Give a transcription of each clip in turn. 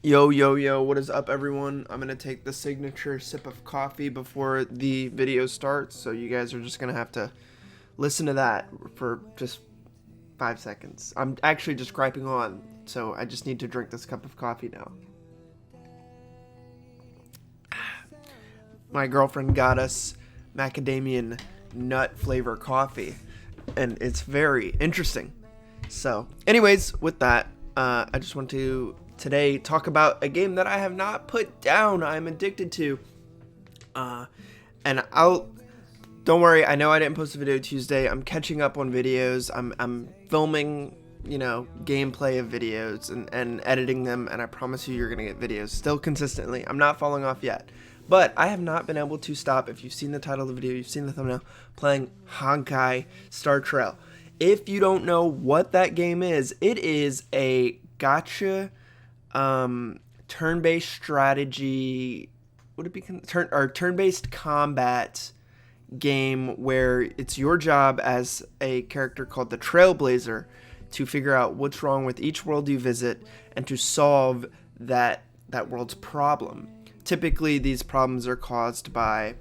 Yo, yo, yo, what is up, everyone? I'm gonna take the signature sip of coffee before the video starts, so you guys are just gonna have to listen to that for just 5 seconds. I'm actually just griping on, so I just need to drink this cup of coffee now. My girlfriend got us macadamian nut flavor coffee, and it's very interesting. So, anyways, with that, I just want to today talk about a game that I have not put down. I'm addicted to, and I'll. Don't worry. I know I didn't post a video Tuesday. I'm catching up on videos. I'm filming, gameplay of videos and editing them. And I promise you're gonna get videos still consistently. I'm not falling off yet. But I have not been able to stop. If you've seen the title of the video, you've seen the thumbnail, playing Honkai Star Trail. If you don't know what that game is, it is a Gatcha turn-based strategy. Would it be turn-based combat game where it's your job as a character called the Trailblazer to figure out what's wrong with each world you visit and to solve that world's problem. Typically, these problems are caused by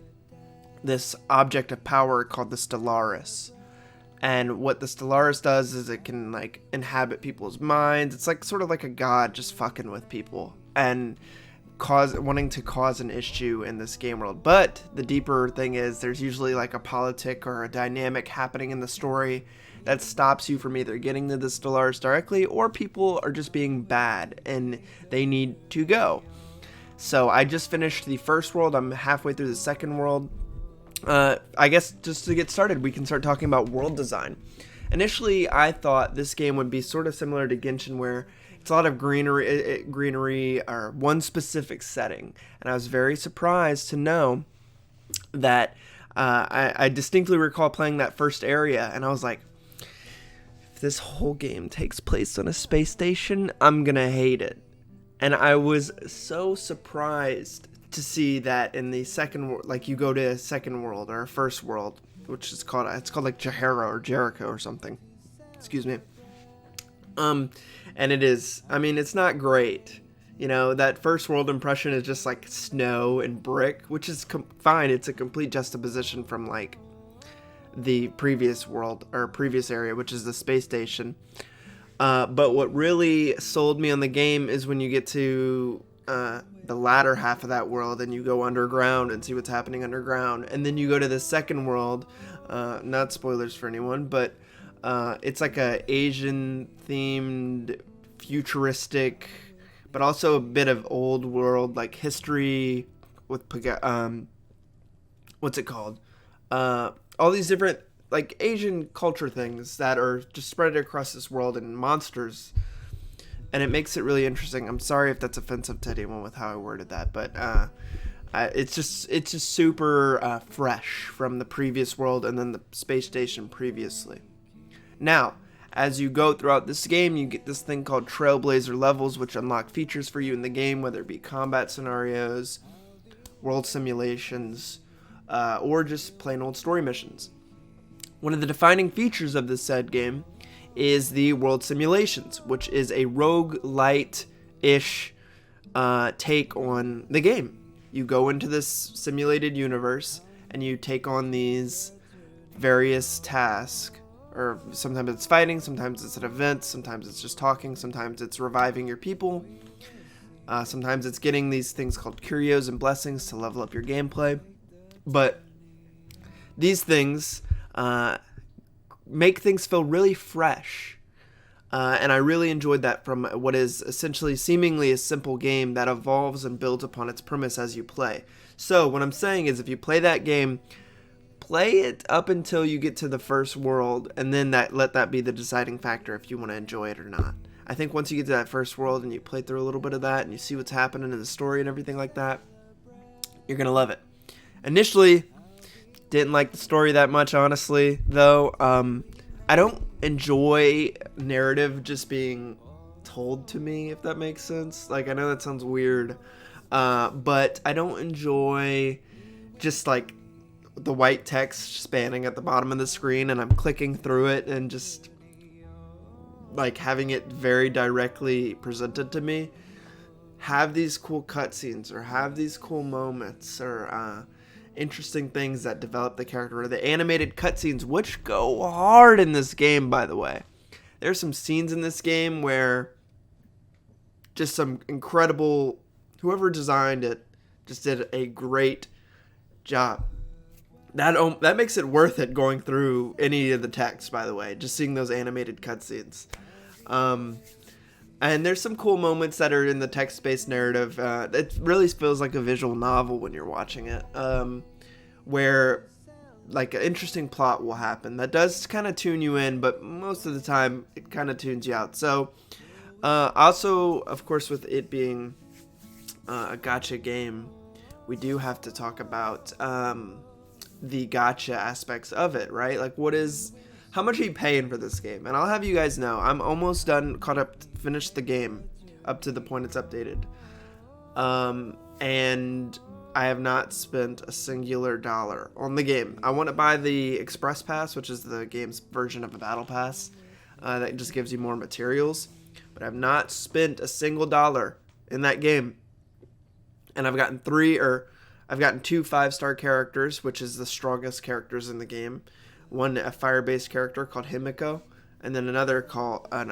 this object of power called the Stellaris. And what the Stellaris does is it can inhabit people's minds. It's sort of like a god just fucking with people and wanting to cause an issue in this game world. But the deeper thing is there's usually a politic or a dynamic happening in the story that stops you from either getting to the Stellaris directly or people are just being bad and they need to go. So I just finished the first world. I'm halfway through the second world. I guess just to get started, we can start talking about world design. Initially, I thought this game would be sort of similar to Genshin, where it's a lot of greenery or one specific setting. And I was very surprised to know that I distinctly recall playing that first area, and I was like, if this whole game takes place on a space station, I'm gonna hate it. And I was so surprised to see that in the second world, you go to a second world or a first world, which is called Jahara or Jericho or something. Excuse me. And it is, it's not great. That first world impression is just snow and brick, which is fine. It's a complete juxtaposition from the previous world or previous area, which is the space station. But what really sold me on the game is when you get to the latter half of that world and you go underground and see what's happening underground, and then you go to the second world. Not spoilers for anyone, but it's like a Asian themed, futuristic, but also a bit of old world history with what's it called? All these different Asian culture things that are just spread across this world and monsters, and it makes it really interesting. I'm sorry if that's offensive to anyone with how I worded that, but it's just super fresh from the previous world and then the space station previously. Now, as you go throughout this game, you get this thing called Trailblazer levels, which unlock features for you in the game, whether it be combat scenarios, world simulations, or just plain old story missions. One of the defining features of this said game is the world simulations, which is a roguelite-ish take on the game. You go into this simulated universe and you take on these various tasks, or sometimes it's fighting, sometimes it's an event, sometimes it's just talking, sometimes it's reviving your people, sometimes it's getting these things called curios and blessings to level up your gameplay. But these things make things feel really fresh. And I really enjoyed that from what is essentially seemingly a simple game that evolves and builds upon its premise as you play. So what I'm saying is, if you play that game, play it up until you get to the first world, and then let that be the deciding factor if you want to enjoy it or not. I think once you get to that first world and you play through a little bit of that and you see what's happening in the story and everything like that, you're going to love it. Initially, didn't like the story that much, honestly, though. I don't enjoy narrative just being told to me, if that makes sense. I know that sounds weird, but I don't enjoy just the white text spanning at the bottom of the screen and I'm clicking through it and just having it very directly presented to me. have these cool cutscenes or have these cool moments or interesting things that develop the character, or the animated cutscenes, which go hard in this game, by the way. There's some scenes in this game where just some incredible, whoever designed it just did a great job. That makes it worth it going through any of the text, by the way, just seeing those animated cutscenes. And there's some cool moments that are in the text-based narrative. It really feels like a visual novel when you're watching it, where like an interesting plot will happen that does kind of tune you in, but most of the time it kind of tunes you out. So also, of course, with it being a gacha game, we do have to talk about the gacha aspects of it, right? Like, how much are you paying for this game? And I'll have you guys know, I'm almost done, caught up, finished the game up to the point it's updated. And I have not spent a singular dollar on the game. I want to buy the Express Pass, which is the game's version of a Battle Pass. That just gives you more materials. But I've not spent a single dollar in that game. And I've gotten 2 5-star characters, which is the strongest characters in the game. One, a fire-based character called Himiko, and then another called an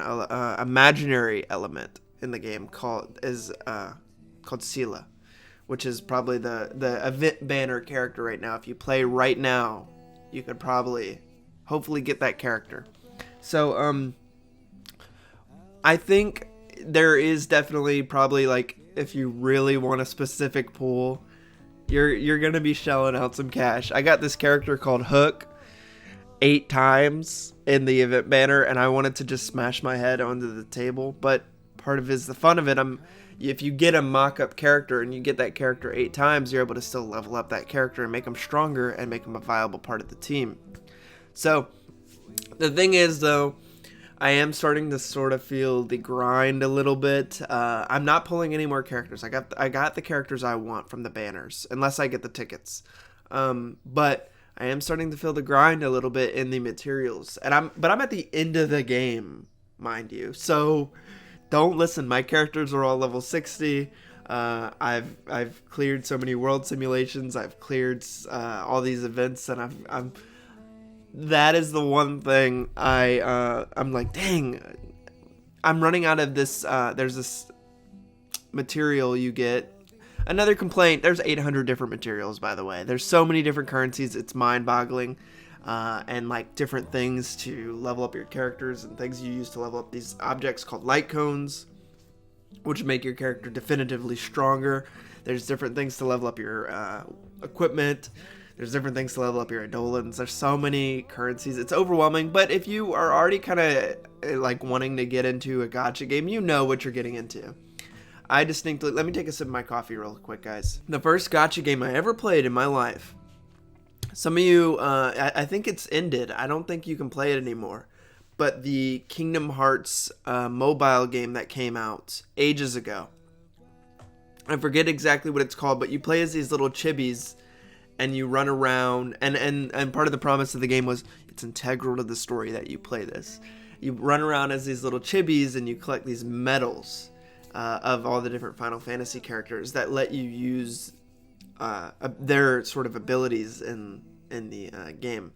imaginary element in the game called Scylla, which is probably the event banner character right now. If you play right now, you could hopefully get that character. So I think there is definitely probably, like, if you really want a specific pool, you're gonna be shelling out some cash. I got this character called Hook 8 times in the event banner, and I wanted to just smash my head onto the table, but part of it is the fun of it. If you get a mock-up character and you get that character 8 times, you're able to still level up that character and make them stronger and make them a viable part of the team. So the thing is, though, I am starting to sort of feel the grind a little bit. I'm not pulling any more characters. I got the characters I want from the banners, unless I get the tickets. But I am starting to feel the grind a little bit in the materials, but I'm at the end of the game, mind you. So don't listen. My characters are all level 60. I've cleared so many world simulations. I've cleared all these events, and that is the one thing I'm like, dang, I'm running out of this. There's this material you get. Another complaint, there's 800 different materials, by the way. There's so many different currencies, it's mind-boggling. And like different things to level up your characters and things you use to level up these objects called light cones, which make your character definitively stronger. There's different things to level up your equipment. There's different things to level up your Eidolons. There's so many currencies. It's overwhelming, but if you are already kind of like wanting to get into a gacha game, you know what you're getting into. Let me take a sip of my coffee real quick, guys. The first gacha game I ever played in my life. Some of you, I think it's ended. I don't think you can play it anymore. But the Kingdom Hearts mobile game that came out ages ago. I forget exactly what it's called, but you play as these little chibis and you run around, and part of the promise of the game was it's integral to the story that you play this. You run around as these little chibis and you collect these medals of all the different Final Fantasy characters that let you use their sort of abilities in the game.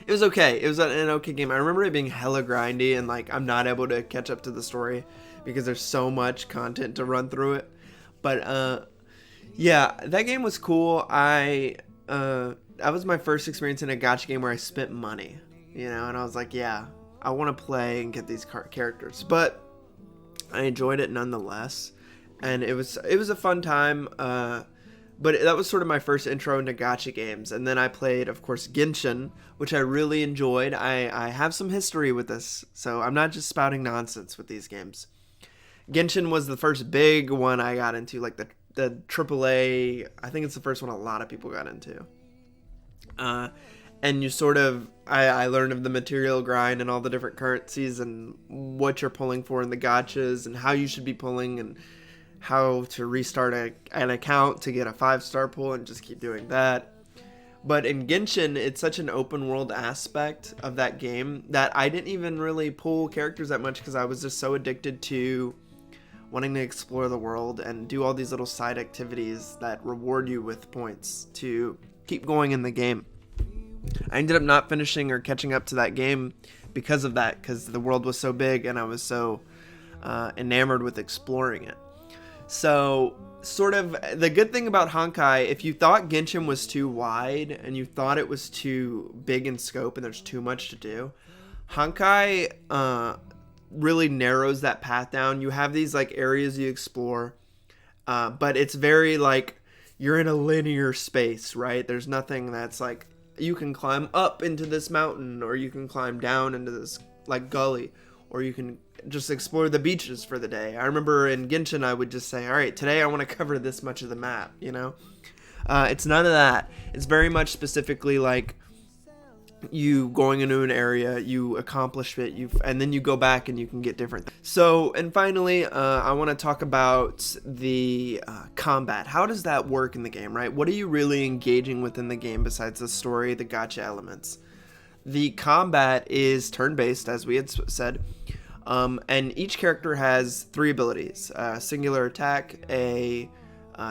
It was okay. It was an okay game. I remember it being hella grindy, and like I'm not able to catch up to the story because there's so much content to run through it. But yeah, that game was cool. That was my first experience in a gacha game where I spent money, and I was like, yeah, I want to play and get these characters. But I enjoyed it nonetheless, and it was a fun time. But that was sort of my first intro into gacha games. And then I played, of course, Genshin, which I really enjoyed. I have some history with this, so I'm not just spouting nonsense with these games. Genshin was the first big one I got into, like the AAA. I think it's the first one a lot of people got into. And you sort of, I learned of the material grind and all the different currencies and what you're pulling for in the gachas and how you should be pulling and how to restart an account to get a 5-star pull and just keep doing that. But in Genshin, it's such an open world aspect of that game that I didn't even really pull characters that much because I was just so addicted to wanting to explore the world and do all these little side activities that reward you with points to keep going in the game. I ended up not finishing or catching up to that game because of that, because the world was so big and I was so enamored with exploring it. So, sort of, the good thing about Honkai, if you thought Genshin was too wide and you thought it was too big in scope and there's too much to do, Honkai really narrows that path down. You have these like areas you explore, but it's very like you're in a linear space, right? There's nothing that's like you can climb up into this mountain, or you can climb down into this like gully, or you can just explore the beaches for the day. I remember in Genshin I would just say, all right, today I want to cover this much of the map, you know? It's none of that. It's very much specifically like you going into an area, you accomplish it, and then you go back and you can get different things. So, and finally, I want to talk about the combat. How does that work in the game, right? What are you really engaging with in the game besides the story, the gacha elements? The combat is turn-based, as we had said, and each character has 3 abilities: singular attack, a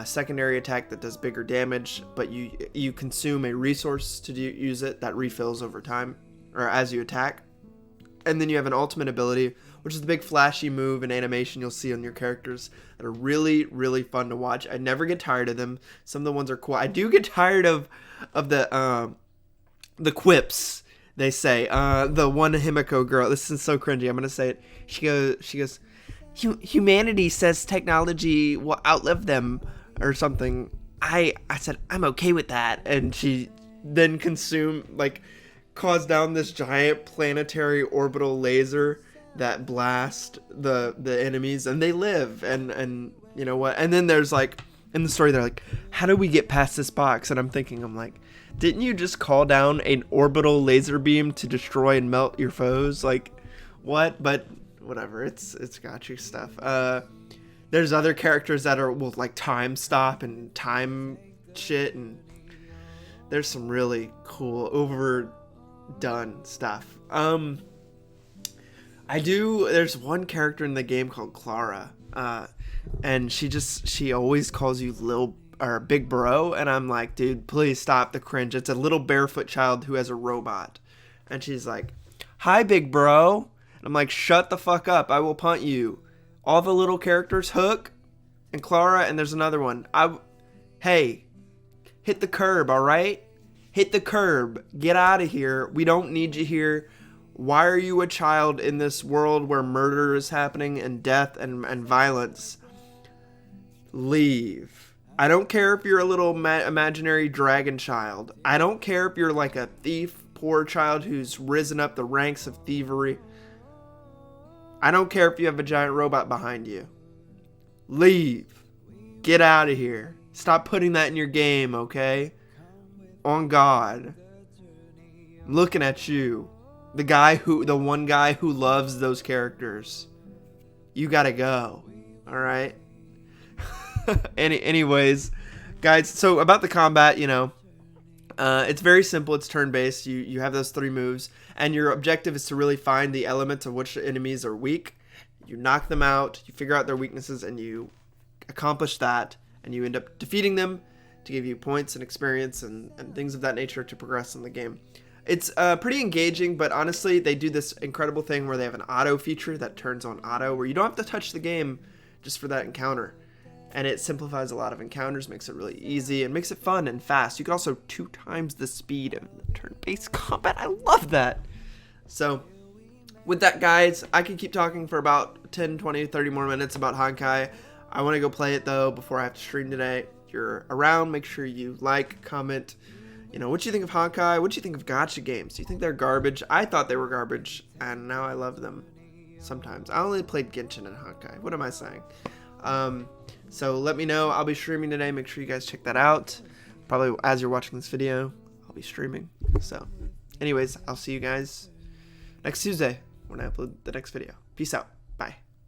secondary attack that does bigger damage, but you consume a resource to use it that refills over time or as you attack. And then you have an ultimate ability, which is the big flashy move and animation you'll see on your characters that are really, really fun to watch. I never get tired of them. Some of the ones are cool. I do get tired of the quips they say. The one Himiko girl, this is so cringy, I'm gonna say it. She goes, humanity says technology will outlive them or something. I said, I'm okay with that. And she then caused down this giant planetary orbital laser that blast the enemies, and they live. And you know what? And then there's like, in the story, they're like, how do we get past this box? And I'm like, didn't you just call down an orbital laser beam to destroy and melt your foes? Like, what? But whatever, it's gacha stuff. There's other characters that will like time stop and time shit, and there's some really cool overdone stuff. There's one character in the game called Clara, and she always calls you little or big bro, and I'm like, dude, please stop the cringe. It's a little barefoot child who has a robot, and she's like, hi big bro. I'm like, shut the fuck up, I will punt you. All the little characters, Hook and Clara, and there's another one. Hey, hit the curb, alright? Hit the curb. Get out of here. We don't need you here. Why are you a child in this world where murder is happening and death and violence? Leave. I don't care if you're a little imaginary dragon child. I don't care if you're like a thief, poor child who's risen up the ranks of thievery. I don't care if you have a giant robot behind you. Leave. Get out of here. Stop putting that in your game, okay? On God. I'm looking at you. The one guy who loves those characters. You gotta go. Alright? Anyways, guys, so about the combat, it's very simple. It's turn-based. You have those 3 moves, and your objective is to really find the elements of which enemies are weak. You knock them out, you figure out their weaknesses, and you accomplish that, and you end up defeating them to give you points and experience and things of that nature to progress in the game. It's pretty engaging, but honestly, they do this incredible thing where they have an auto feature that turns on auto, where you don't have to touch the game just for that encounter. And it simplifies a lot of encounters, makes it really easy, and makes it fun and fast. You can also 2 times the speed of the turn-based combat. I love that. So, with that, guys, I can keep talking for about 10, 20, 30 more minutes about Honkai. I want to go play it, though, before I have to stream today. If you're around, make sure you like, comment, what you think of Honkai? What do you think of gacha games? Do you think they're garbage? I thought they were garbage, and now I love them sometimes. I only played Genshin and Honkai. What am I saying? So let me know. I'll be streaming today. Make sure you guys check that out. Probably as you're watching this video, I'll be streaming. So anyways, I'll see you guys next Tuesday when I upload the next video. Peace out.